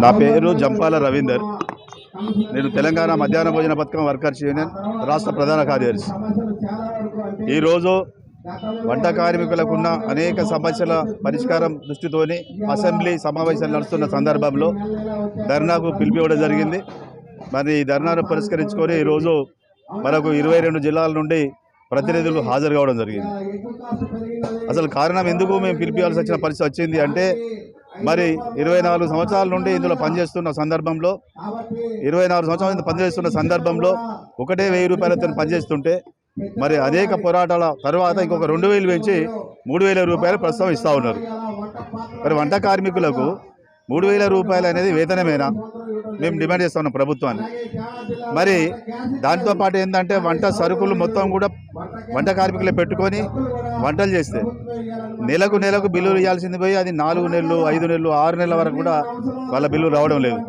నా పేరు జంపాల రవీందర్. నేను తెలంగాణ మధ్యాహ్న భోజన పథకం వర్కర్స్ యూనియన్ రాష్ట్ర ప్రధాన కార్యదర్శి. ఈరోజు వంట కార్మికులకున్న అనేక సమస్యల పరిష్కారం దృష్టితోని అసెంబ్లీ సమావేశాలు నడుస్తున్న సందర్భంలో ధర్నాకు పిలిపివ్వడం జరిగింది. మరి ఈ ధర్నాను పురస్కరించుకొని ఈరోజు మనకు 22 జిల్లాల నుండి ప్రతినిధులు హాజరు కావడం జరిగింది. అసలు కారణం ఎందుకు మేము పిలిపివ్వాల్సి వచ్చిన పరిస్థితి వచ్చింది అంటే, మరి 24 సంవత్సరాల నుండి ఇందులో పనిచేస్తున్న సందర్భంలో 24 సంవత్సరాల పనిచేస్తున్న సందర్భంలో ఒకటే 1000 రూపాయలతో పనిచేస్తుంటే, మరి అనేక పోరాటాల తర్వాత ఇంకొక 2000 పెంచి 3000 రూపాయలు ప్రస్తుతం ఇస్తూ ఉన్నారు. మరి వంట కార్మికులకు 3000 రూపాయలు అనేది వేతనమేనా మేము డిమాండ్ చేస్తూ ఉన్నాం ప్రభుత్వాన్ని. మరి దాంతోపాటు ఏంటంటే వంట సరుకులు మొత్తం కూడా వంట కార్మికులే పెట్టుకొని వంటలు చేస్తే నెలకు బిల్లులు ఇవ్వాల్సింది పోయి అది 4 నెలలు 5 నెలలు 6 నెలల వరకు కూడా వాళ్ళ బిల్లు రావడం లేదు.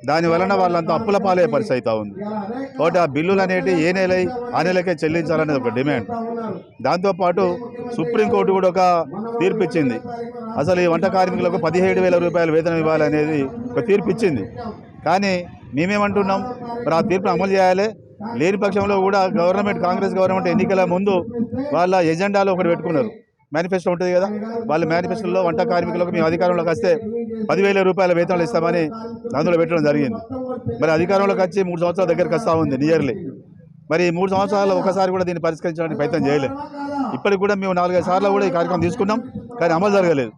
దానివలన వాళ్ళంతా అప్పుల పాలే పరిస్థితి అవుతా ఉంది. కాబట్టి ఆ బిల్లులు అనేవి ఏ నెల ఆ నెలకే చెల్లించాలనేది ఒక డిమాండ్. దాంతోపాటు సుప్రీంకోర్టు కూడా ఒక తీర్పు ఇచ్చింది. అసలు ఈ వంట కార్మికులకు 17,000 రూపాయల వేతనం ఇవ్వాలనేది ఒక తీర్పు ఇచ్చింది. కానీ మేమేమంటున్నాం, మరి ఆ తీర్పును అమలు చేయాలి. లేని పక్షంలో కూడా కాంగ్రెస్ గవర్నమెంట్ ఎన్నికల ముందు వాళ్ళ ఎజెండాలో ఒకటి పెట్టుకున్నారు. మేనిఫెస్టో ఉంటుంది కదా, వాళ్ళ మేనిఫెస్టోలో వంట కార్మికులకు మేము అధికారంలోకి వస్తే 10,000 రూపాయల వేతనాలు ఇస్తామని అందులో పెట్టడం జరిగింది. మరి అధికారంలోకి వచ్చి 3 సంవత్సరాల దగ్గరికి వస్తూ ఉంది నియర్లీ. మరి 3 సంవత్సరాలు ఒకసారి కూడా దీన్ని పరిష్కరించడానికి ప్రయత్నం చేయలేదు. ఇప్పటికి కూడా మేము 4-5 సార్లు కూడా ఈ కార్యక్రమం తీసుకున్నాం, కానీ అమలు జరగలేదు.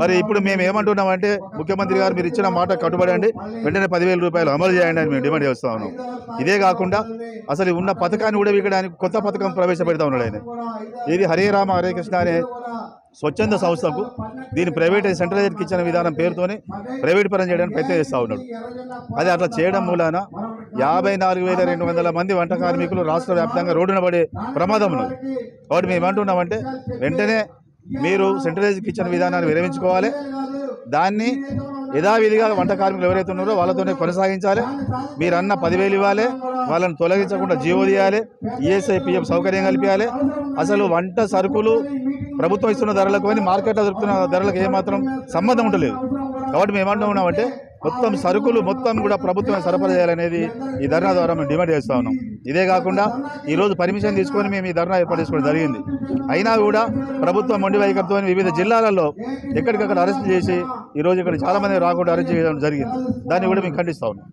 మరి ఇప్పుడు మేము ఏమంటున్నామంటే, ముఖ్యమంత్రి గారు మీరు ఇచ్చిన మాట కట్టుబడండి, వెంటనే 10,000 రూపాయలు అమలు చేయండి అని మేము డిమాండ్ చేస్తూ ఉన్నాం. ఇదే కాకుండా అసలు ఉన్న పథకాన్ని కూడా వీకడానికి కొత్త పథకం ప్రవేశపెడతా ఉన్నాడు ఆయన. ఇది హరే రామ హరే కృష్ణ అనే స్వచ్ఛంద సంస్థకు దీన్ని ప్రైవేట్ సెంట్రలైజ్కి ఇచ్చిన విధానం పేరుతోనే ప్రైవేట్ పరం చేయడానికి ప్రయత్నం చేస్తూ ఉన్నాడు. అది అట్లా చేయడం మూలాన 54,200 మంది వంట కార్మికులు రాష్ట్ర వ్యాప్తంగా రోడ్డున పడే ప్రమాదం ఉన్నది. కాబట్టి మేము ఏమంటున్నామంటే, వెంటనే మీరు సెంట్రలైజ్కి ఇచ్చిన విధానాన్ని విరమించుకోవాలి. దాన్ని యథావిధిగా వంట కార్మికులు ఎవరైతే ఉన్నారో వాళ్ళతోనే కొనసాగించాలి. మీరు అన్న 10,000 ఇవ్వాలి, వాళ్ళని తొలగించకుండా జీవో తీయాలి, ఈఎస్ఐ పిఎఫ్ సౌకర్యం కల్పించాలి. అసలు వంట సరుకులు ప్రభుత్వం ఇస్తున్న ధరలకు కానీ మార్కెట్లో దొరుకుతున్న ధరలకు ఏమాత్రం సంబంధం ఉండలేదు. కాబట్టి మేము ఏమంటున్నామంటే, మొత్తం సరుకులు మొత్తం కూడా ప్రభుత్వమే సరఫరా చేయాలనేది ఈ ధర్నా ద్వారా మేము డిమాండ్ చేస్తూ ఉన్నాం. ఇదే కాకుండా ఈరోజు పర్మిషన్ తీసుకొని మేము ఈ ధర్నా ఏర్పాటు చేసుకోవడం జరిగింది. అయినా కూడా ప్రభుత్వం మొండి వైఖరితో వివిధ జిల్లాలలో ఎక్కడికక్కడ అరెస్ట్ చేసి ఈరోజు ఇక్కడ చాలామంది రాకుండా అరెస్ట్ చేయడం జరిగింది. దాన్ని కూడా మేము ఖండిస్తూ ఉన్నాం.